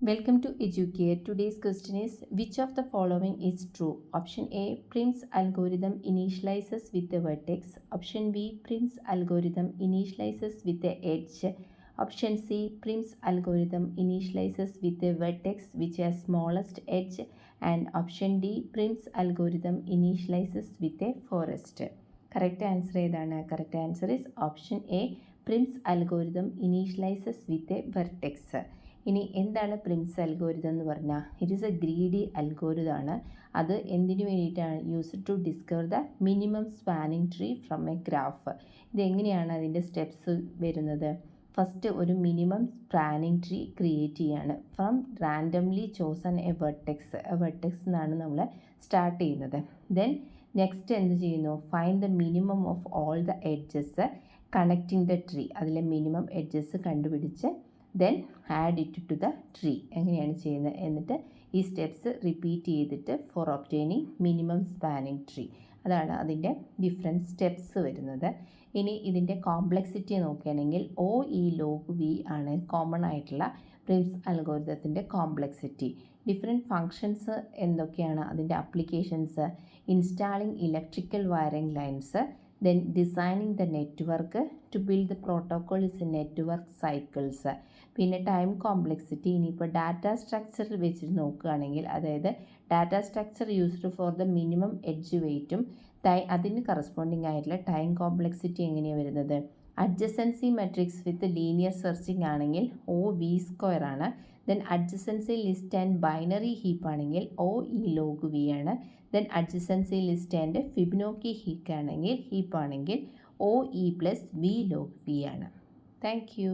Welcome to Educare. Today's question is which of the following is true? Option A, Prim's algorithm initializes with a vertex. Option B, Prim's algorithm initializes with a edge. Option C, Prim's algorithm initializes with a vertex which has smallest edge. And option D, Prim's algorithm initializes with a forest. Correct answer ഏതാണ്? Correct answer is option A, Prim's algorithm initializes with a vertex. ഇനി എന്താണ് Prim's algorithm എന്ന് പറഞ്ഞാൽ it is a greedy algorithm ആണ്. അത് എന്തിനു വേണ്ടിയിട്ടാണ്? Use to discover the minimum spanning tree from a graph. ഇതെങ്ങനെയാണ് അതിൻ്റെ സ്റ്റെപ്സ് വരുന്നത്? ഫസ്റ്റ് ഒരു മിനിമം സ്പാനിങ് ട്രീ ക്രിയേറ്റ് ചെയ്യാണ് from randomly chosen a vertex. എന്നാണ് നമ്മൾ സ്റ്റാർട്ട് ചെയ്യുന്നത്. ദെൻ നെക്സ്റ്റ് എന്ത് ചെയ്യുന്നു? Find the minimum of all the edges connecting the tree. അതിലെ മിനിമം എഡ്ജസ് കണ്ടുപിടിച്ച് then add it to the tree. എങ്ങനെയാണ് ചെയ്യുന്നത്? എന്നിട്ട് ഈ സ്റ്റെപ്സ് റിപ്പീറ്റ് ചെയ്തിട്ട് for obtaining minimum spanning tree. അതാണ് അതിൻ്റെ ഡിഫറെൻറ്റ് സ്റ്റെപ്സ് വരുന്നത്. ഇനി ഇതിൻ്റെ കോംപ്ലക്സിറ്റി നോക്കുകയാണെങ്കിൽ ഒ ഇ ലോഗ് വി ആണ് കോമൺ ആയിട്ടുള്ള പ്രിംസ് അൽഗോരിതത്തിൻ്റെ കോംപ്ലക്സിറ്റി. ഡിഫറെൻറ്റ് ഫങ്ഷൻസ് എന്തൊക്കെയാണ് അതിൻ്റെ applications? Installing electrical wiring lines, then designing the network to build the protocol is a network cycles. പിന്നെ ടൈം കോംപ്ലക്സിറ്റി. ഇനിയിപ്പോൾ ഡാറ്റ സ്ട്രക്ചർ വെച്ചിട്ട് നോക്കുകയാണെങ്കിൽ, അതായത് data structure used for the minimum edge വെയ്റ്റും അതിന് corresponding ആയിട്ടുള്ള ടൈം കോംപ്ലക്സിറ്റി എങ്ങനെയാണ് വരുന്നത്? Adjacency matrix with linear searching ആണെങ്കിൽ ഒ വി സ്ക്വയർ ആണ്. Then adjacency list and binary heap ആണെങ്കിൽ ഒ ഇ ലോഗ് വി ആണ്. Then adjacency list and Fibonacci ഹീപ്പാണെങ്കിൽ O E plus V log V ആണ്. Thank U.